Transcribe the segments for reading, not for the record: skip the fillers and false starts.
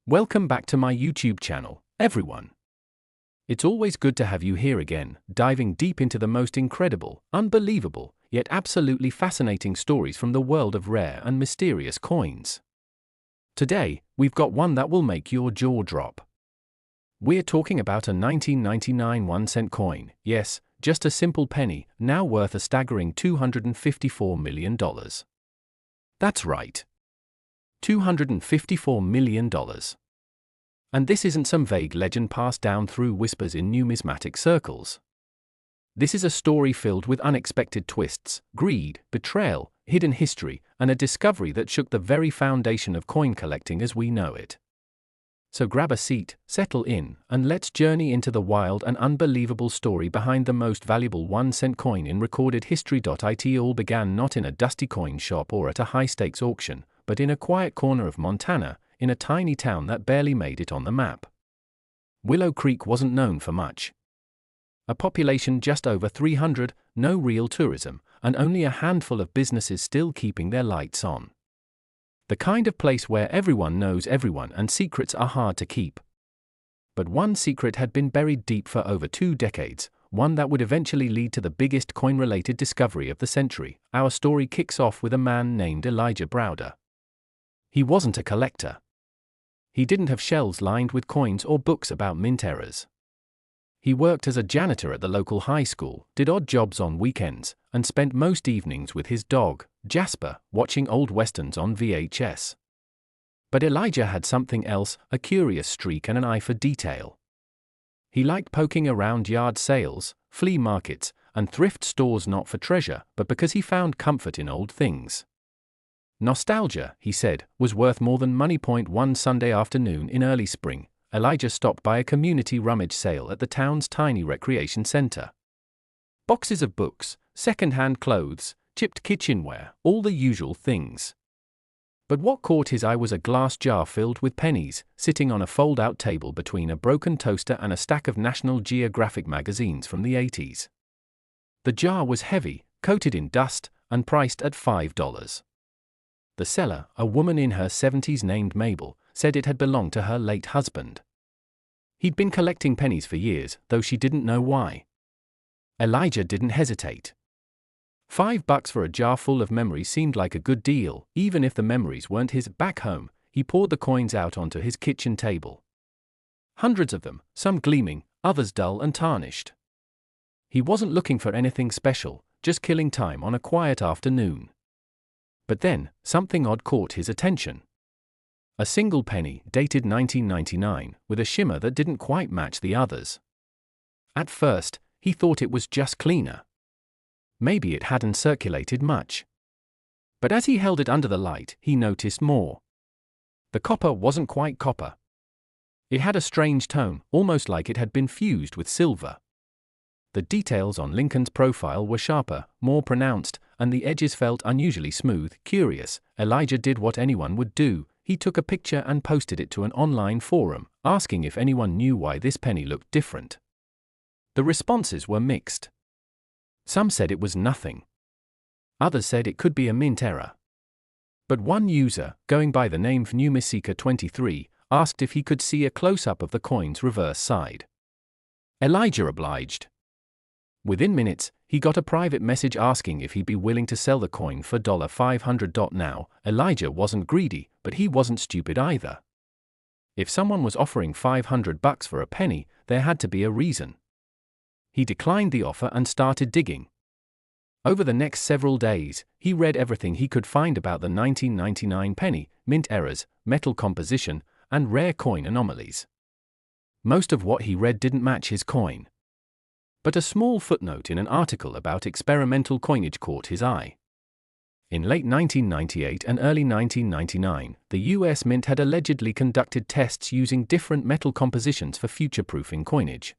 Welcome back to my YouTube channel, everyone. It's always good to have you here again, diving deep into the most incredible, unbelievable, yet absolutely fascinating stories from the world of rare and mysterious coins. Today, we've got one that will make your jaw drop. We're talking about a 1999 1-cent coin, yes, just a simple penny, now worth a staggering $254 million. That's right. $254 million. And this isn't some vague legend passed down through whispers in numismatic circles. This is a story filled with unexpected twists, greed, betrayal, hidden history, and a discovery that shook the very foundation of coin collecting as we know it. So grab a seat, settle in, and let's journey into the wild and unbelievable story behind the most valuable 1-cent coin in recorded history. It all began not in a dusty coin shop or at a high-stakes auction, but in a quiet corner of Montana, in a tiny town that barely made it on the map. Willow Creek wasn't known for much. A population just over 300, no real tourism, and only a handful of businesses still keeping their lights on. The kind of place where everyone knows everyone and secrets are hard to keep. But one secret had been buried deep for over 2 decades, one that would eventually lead to the biggest coin-related discovery of the century. Our story kicks off with a man named Elijah Browder. He wasn't a collector. He didn't have shelves lined with coins or books about mint errors. He worked as a janitor at the local high school, did odd jobs on weekends, and spent most evenings with his dog, Jasper, watching old westerns on VHS. But Elijah had something else, a curious streak and an eye for detail. He liked poking around yard sales, flea markets, and thrift stores not for treasure, but because he found comfort in old things. Nostalgia, he said, was worth more than money. One Sunday afternoon in early spring, Elijah stopped by a community rummage sale at the town's tiny recreation center. Boxes of books, second-hand clothes, chipped kitchenware, all the usual things. But what caught his eye was a glass jar filled with pennies, sitting on a fold-out table between a broken toaster and a stack of National Geographic magazines from the 80s. The jar was heavy, coated in dust, and priced at $5. The seller, a woman in her 70s named Mabel, said it had belonged to her late husband. He'd been collecting pennies for years, though she didn't know why. Elijah didn't hesitate. $5 for a jar full of memories seemed like a good deal, even if the memories weren't his. Back home, he poured the coins out onto his kitchen table. Hundreds of them, some gleaming, others dull and tarnished. He wasn't looking for anything special, just killing time on a quiet afternoon. But then, something odd caught his attention. A single penny, dated 1999, with a shimmer that didn't quite match the others. At first, he thought it was just cleaner. Maybe it hadn't circulated much. But as he held it under the light, he noticed more. The copper wasn't quite copper. It had a strange tone, almost like it had been fused with silver. The details on Lincoln's profile were sharper, more pronounced, and the edges felt unusually smooth. Curious, Elijah did what anyone would do. He took a picture and posted it to an online forum, asking if anyone knew why this penny looked different. The responses were mixed. Some said it was nothing. Others said it could be a mint error. But one user, going by the name Numiseeker23, asked if he could see a close-up of the coin's reverse side. Elijah obliged. Within minutes, he got a private message asking if he'd be willing to sell the coin for $500. Now, Elijah wasn't greedy, but he wasn't stupid either. If someone was offering $500 for a penny, there had to be a reason. He declined the offer and started digging. Over the next several days, he read everything he could find about the 1999 penny, mint errors, metal composition, and rare coin anomalies. Most of what he read didn't match his coin. But a small footnote in an article about experimental coinage caught his eye. In late 1998 and early 1999, the US Mint had allegedly conducted tests using different metal compositions for future-proofing coinage.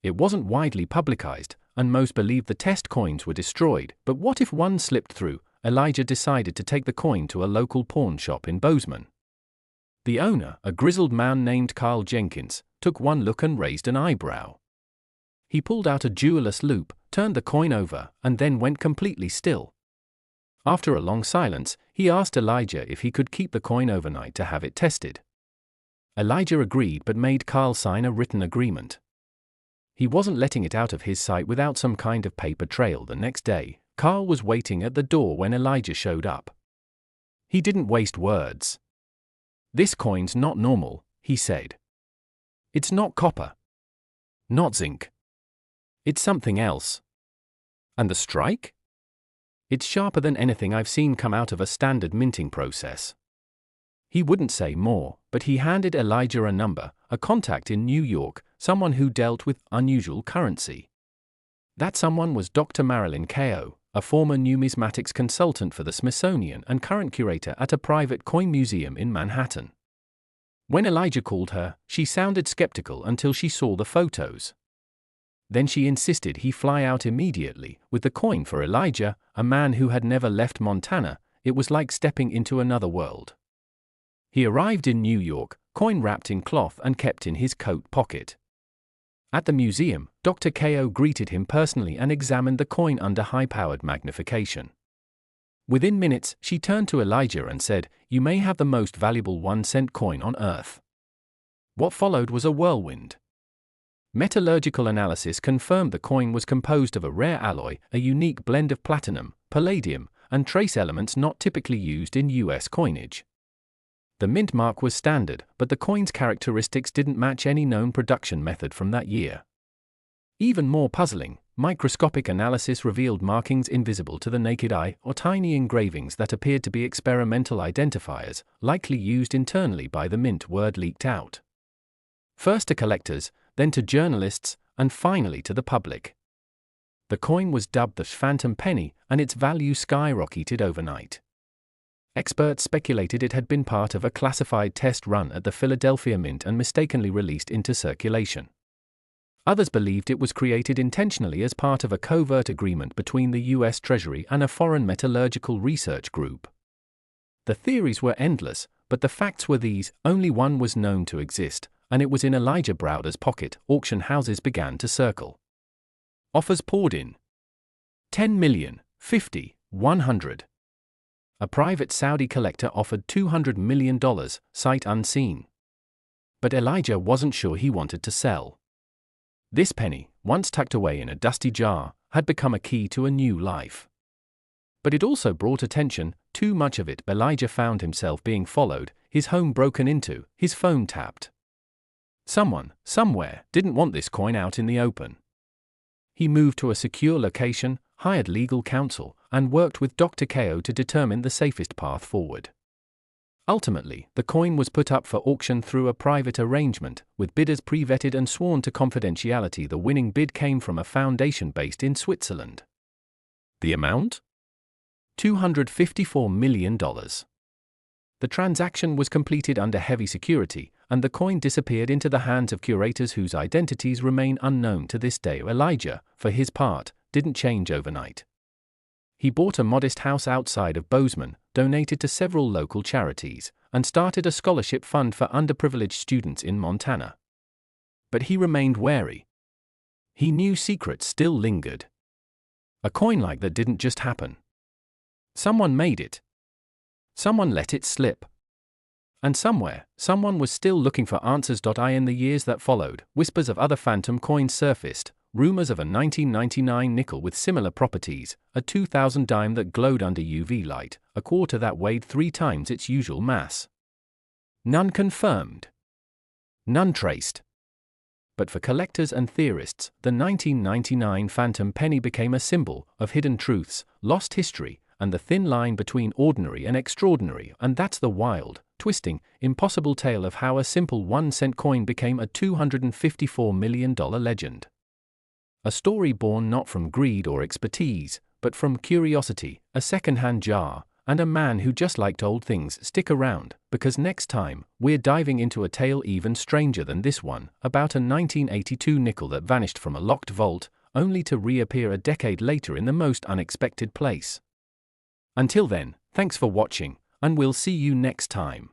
It wasn't widely publicized, and most believed the test coins were destroyed, but what if one slipped through? Elijah decided to take the coin to a local pawn shop in Bozeman. The owner, a grizzled man named Carl Jenkins, took one look and raised an eyebrow. He pulled out a jeweller's loupe, turned the coin over, and then went completely still. After a long silence, he asked Elijah if he could keep the coin overnight to have it tested. Elijah agreed but made Carl sign a written agreement. He wasn't letting it out of his sight without some kind of paper trail. The next day, Carl was waiting at the door when Elijah showed up. He didn't waste words. "This coin's not normal," he said. "It's not copper. Not zinc. It's something else." "And the strike?" "It's sharper than anything I've seen come out of a standard minting process." He wouldn't say more, but he handed Elijah a number, a contact in New York, someone who dealt with unusual currency. That someone was Dr. Marilyn Kao, a former numismatics consultant for the Smithsonian and current curator at a private coin museum in Manhattan. When Elijah called her, she sounded skeptical until she saw the photos. Then she insisted he fly out immediately with the coin for Elijah, a man who had never left Montana. It was like stepping into another world. He arrived in New York, coin wrapped in cloth and kept in his coat pocket. At the museum, Dr. Kao greeted him personally and examined the coin under high-powered magnification. Within minutes, she turned to Elijah and said, "You may have the most valuable 1-cent coin on Earth." What followed was a whirlwind. Metallurgical analysis confirmed the coin was composed of a rare alloy, a unique blend of platinum, palladium, and trace elements not typically used in U.S. coinage. The mint mark was standard, but the coin's characteristics didn't match any known production method from that year. Even more puzzling, microscopic analysis revealed markings invisible to the naked eye or tiny engravings that appeared to be experimental identifiers, likely used internally by the mint. Word leaked out. First to collectors, then to journalists, and finally to the public. The coin was dubbed the Phantom Penny, and its value skyrocketed overnight. Experts speculated it had been part of a classified test run at the Philadelphia Mint and mistakenly released into circulation. Others believed it was created intentionally as part of a covert agreement between the U.S. Treasury and a foreign metallurgical research group. The theories were endless, but the facts were these: only one was known to exist, and it was in Elijah Browder's pocket. Auction houses began to circle. Offers poured in. 10 million, 50, 100. A private Saudi collector offered $200 million, sight unseen. But Elijah wasn't sure he wanted to sell. This penny, once tucked away in a dusty jar, had become a key to a new life. But it also brought attention, too much of it. Elijah found himself being followed, his home broken into, his phone tapped. Someone, somewhere, didn't want this coin out in the open. He moved to a secure location, hired legal counsel, and worked with Dr. Kao to determine the safest path forward. Ultimately, the coin was put up for auction through a private arrangement, with bidders pre-vetted and sworn to confidentiality. The winning bid came from a foundation based in Switzerland. The amount? $254 million. The transaction was completed under heavy security, and the coin disappeared into the hands of curators whose identities remain unknown to this day. Elijah, for his part, didn't change overnight. He bought a modest house outside of Bozeman, donated to several local charities, and started a scholarship fund for underprivileged students in Montana. But he remained wary. He knew secrets still lingered. A coin like that didn't just happen. Someone made it. Someone let it slip. And somewhere, someone was still looking for answers. In the years that followed, whispers of other phantom coins surfaced. Rumors of a 1999 nickel with similar properties, a 2000 dime that glowed under UV light, a quarter that weighed 3 times its usual mass. None confirmed. None traced. But for collectors and theorists, the 1999 phantom penny became a symbol of hidden truths, lost history, and the thin line between ordinary and extraordinary. And that's the wild, twisting, impossible tale of how a simple 1-cent coin became a $254 million legend. A story born not from greed or expertise, but from curiosity, a second-hand jar, and a man who just liked old things. Stick around, because next time, we're diving into a tale even stranger than this one, about a 1982 nickel that vanished from a locked vault, only to reappear a decade later in the most unexpected place. Until then, thanks for watching, and we'll see you next time.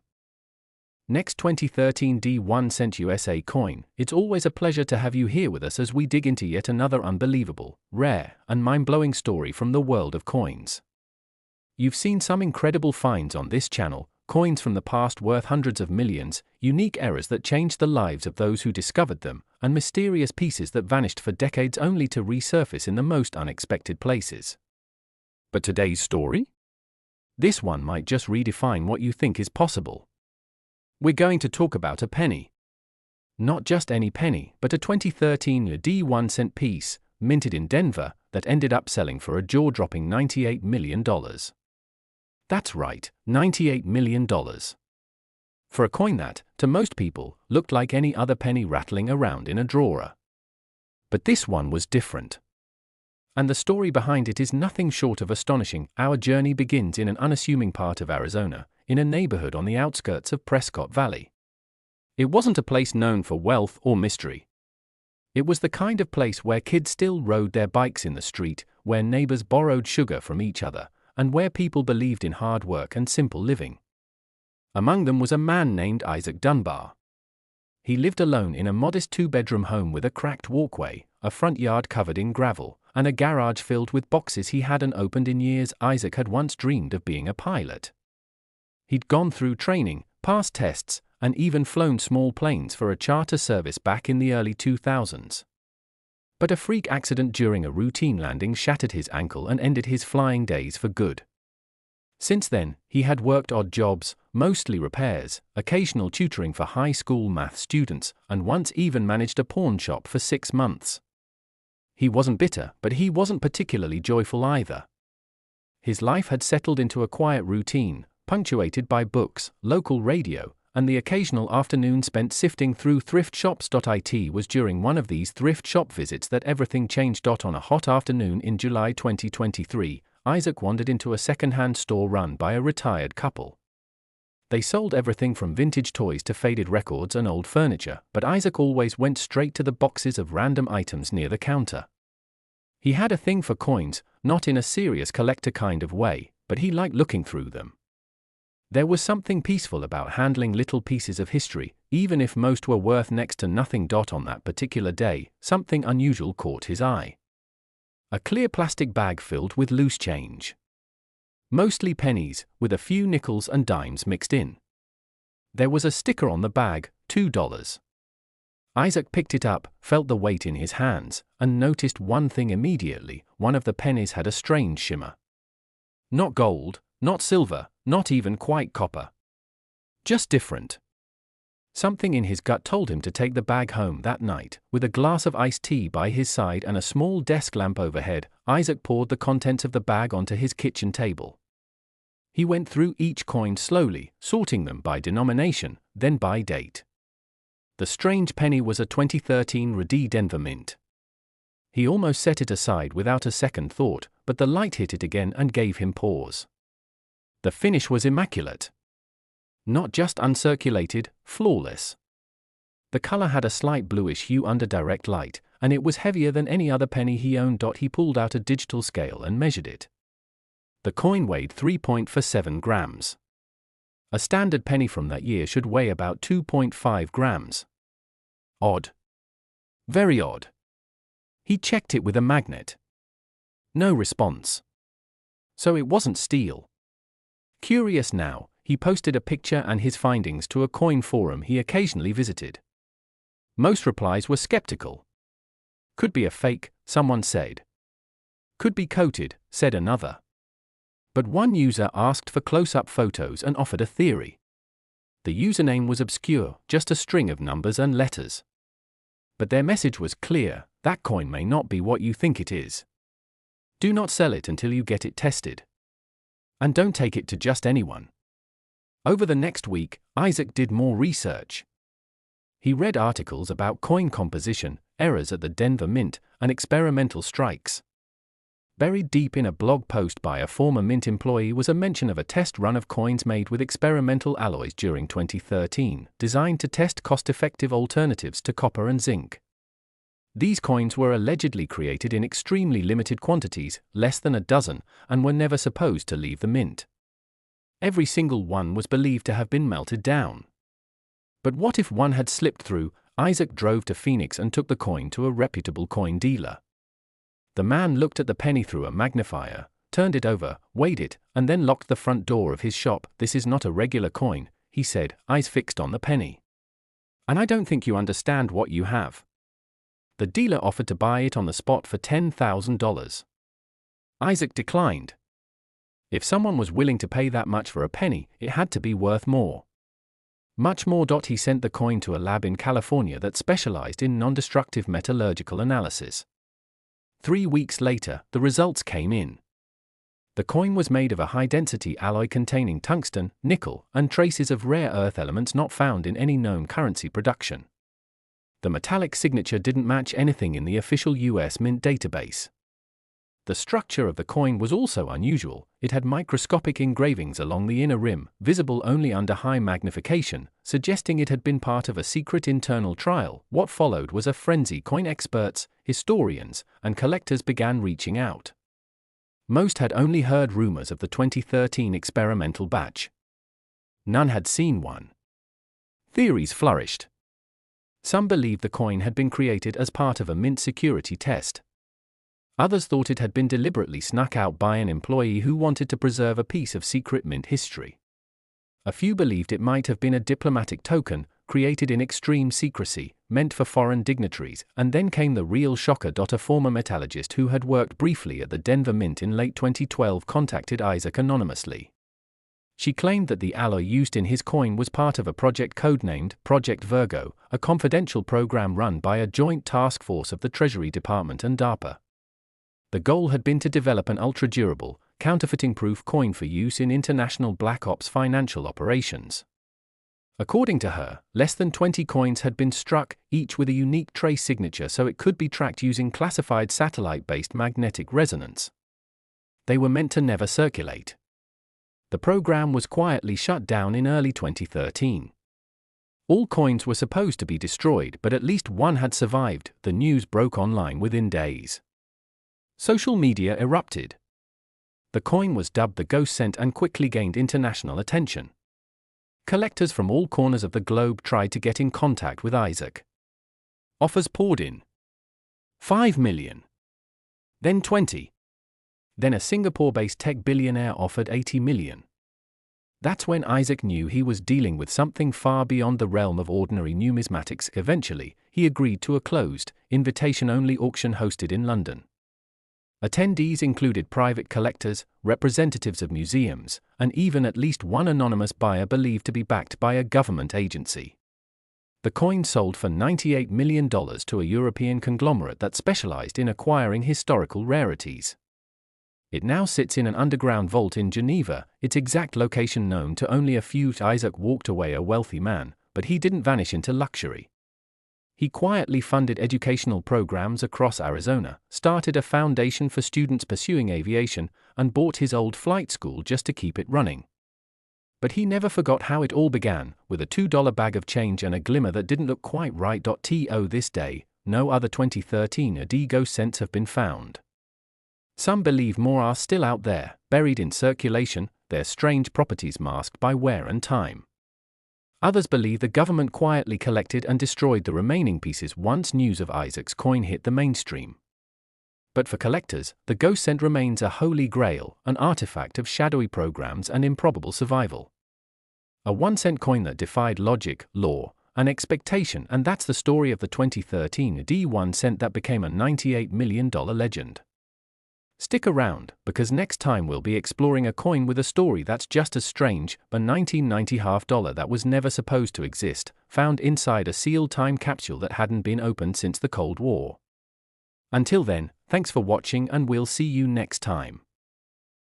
Next 2013 D1 USA coin. It's always a pleasure to have you here with us as we dig into yet another unbelievable, rare, and mind-blowing story from the world of coins. You've seen some incredible finds on this channel, coins from the past worth hundreds of millions, unique errors that changed the lives of those who discovered them, and mysterious pieces that vanished for decades only to resurface in the most unexpected places. But today's story? This one might just redefine what you think is possible. We're going to talk about a penny. Not just any penny, but a 2013 D1-cent piece, minted in Denver, that ended up selling for a jaw-dropping $98 million. That's right, $98 million. For a coin that, to most people, looked like any other penny rattling around in a drawer. But this one was different. And the story behind it is nothing short of astonishing. Our journey begins in an unassuming part of Arizona, in a neighborhood on the outskirts of Prescott Valley. It wasn't a place known for wealth or mystery. It was the kind of place where kids still rode their bikes in the street, where neighbors borrowed sugar from each other, and where people believed in hard work and simple living. Among them was a man named Isaac Dunbar. He lived alone in a modest two-bedroom home with a cracked walkway, a front yard covered in gravel, and a garage filled with boxes he hadn't opened in years. Isaac had once dreamed of being a pilot. He'd gone through training, passed tests, and even flown small planes for a charter service back in the early 2000s. But a freak accident during a routine landing shattered his ankle and ended his flying days for good. Since then, he had worked odd jobs, mostly repairs, occasional tutoring for high school math students, and once even managed a pawn shop for 6 months. He wasn't bitter, but he wasn't particularly joyful either. His life had settled into a quiet routine, punctuated by books, local radio, and the occasional afternoon spent sifting through thrift shops. It was during one of these thrift shop visits that everything changed. On a hot afternoon in July 2023, Isaac wandered into a second-hand store run by a retired couple. They sold everything from vintage toys to faded records and old furniture, but Isaac always went straight to the boxes of random items near the counter. He had a thing for coins, not in a serious collector kind of way, but he liked looking through them. There was something peaceful about handling little pieces of history, even if most were worth next to nothing. On that particular day, something unusual caught his eye. A clear plastic bag filled with loose change. Mostly pennies, with a few nickels and dimes mixed in. There was a sticker on the bag, $2. Isaac picked it up, felt the weight in his hands, and noticed one thing immediately: one of the pennies had a strange shimmer. Not gold, not silver, not even quite copper. Just different. Something in his gut told him to take the bag home that night. With a glass of iced tea by his side and a small desk lamp overhead, Isaac poured the contents of the bag onto his kitchen table. He went through each coin slowly, sorting them by denomination, then by date. The strange penny was a 2013 Rudi Denver Mint. He almost set it aside without a second thought, but the light hit it again and gave him pause. The finish was immaculate. Not just uncirculated, flawless. The color had a slight bluish hue under direct light, and it was heavier than any other penny he owned. He pulled out a digital scale and measured it. The coin weighed 3.47 grams. A standard penny from that year should weigh about 2.5 grams. Odd. Very odd. He checked it with a magnet. No response. So it wasn't steel. Curious now, he posted a picture and his findings to a coin forum he occasionally visited. Most replies were skeptical. Could be a fake, someone said. Could be coated, said another. But one user asked for close-up photos and offered a theory. The username was obscure, just a string of numbers and letters. But their message was clear: that coin may not be what you think it is. Do not sell it until you get it tested. And don't take it to just anyone. Over the next week, Isaac did more research. He read articles about coin composition, errors at the Denver Mint, and experimental strikes. Buried deep in a blog post by a former Mint employee was a mention of a test run of coins made with experimental alloys during 2013, designed to test cost-effective alternatives to copper and zinc. These coins were allegedly created in extremely limited quantities, less than a dozen, and were never supposed to leave the mint. Every single one was believed to have been melted down. But what if one had slipped through? Isaac drove to Phoenix and took the coin to a reputable coin dealer. The man looked at the penny through a magnifier, turned it over, weighed it, and then locked the front door of his shop. "This is not a regular coin," he said, eyes fixed on the penny. "And I don't think you understand what you have." The dealer offered to buy it on the spot for $10,000. Isaac declined. If someone was willing to pay that much for a penny, it had to be worth more. Much more. He sent the coin to a lab in California that specialized in non-destructive metallurgical analysis. 3 weeks later, the results came in. The coin was made of a high-density alloy containing tungsten, nickel, and traces of rare earth elements not found in any known currency production. The metallic signature didn't match anything in the official U.S. Mint database. The structure of the coin was also unusual. It had microscopic engravings along the inner rim, visible only under high magnification, suggesting it had been part of a secret internal trial. What followed was a frenzy. Coin experts, historians, and collectors began reaching out. Most had only heard rumors of the 2013 experimental batch. None had seen one. Theories flourished. Some believed the coin had been created as part of a Mint security test. Others thought it had been deliberately snuck out by an employee who wanted to preserve a piece of secret Mint history. A few believed it might have been a diplomatic token, created in extreme secrecy, meant for foreign dignitaries, and then came the real shocker. A former metallurgist who had worked briefly at the Denver Mint in late 2012 contacted Isaac anonymously. She claimed that the alloy used in his coin was part of a project codenamed Project Virgo, a confidential program run by a joint task force of the Treasury Department and DARPA. The goal had been to develop an ultra-durable, counterfeiting-proof coin for use in international black ops financial operations. According to her, less than 20 coins had been struck, each with a unique trace signature so it could be tracked using classified satellite-based magnetic resonance. They were meant to never circulate. The program was quietly shut down in early 2013. All coins were supposed to be destroyed, but at least one had survived. The news broke online within days. Social media erupted. The coin was dubbed the Ghost Cent and quickly gained international attention. Collectors from all corners of the globe tried to get in contact with Isaac. Offers poured in. 5 million. Then 20. Then a Singapore-based tech billionaire offered 80 million. That's when Isaac knew he was dealing with something far beyond the realm of ordinary numismatics. Eventually, he agreed to a closed, invitation-only auction hosted in London. Attendees included private collectors, representatives of museums, and even at least one anonymous buyer believed to be backed by a government agency. The coin sold for $98 million to a European conglomerate that specialized in acquiring historical rarities. It now sits in an underground vault in Geneva, its exact location known to only a few. Isaac walked away a wealthy man, but he didn't vanish into luxury. He quietly funded educational programs across Arizona, started a foundation for students pursuing aviation, and bought his old flight school just to keep it running. But he never forgot how it all began, with a $2 bag of change and a glimmer that didn't look quite right. To this day, no other 2013 Ghost Cents have been found. Some believe more are still out there, buried in circulation, their strange properties masked by wear and time. Others believe the government quietly collected and destroyed the remaining pieces once news of Isaac's coin hit the mainstream. But for collectors, the Ghost Cent remains a holy grail, an artifact of shadowy programs and improbable survival. A 1-cent coin that defied logic, law, and expectation, and that's the story of the 2013 1 cent that became a $98 million legend. Stick around, because next time we'll be exploring a coin with a story that's just as strange, a 1990 half-dollar that was never supposed to exist, found inside a sealed time capsule that hadn't been opened since the Cold War. Until then, thanks for watching and we'll see you next time.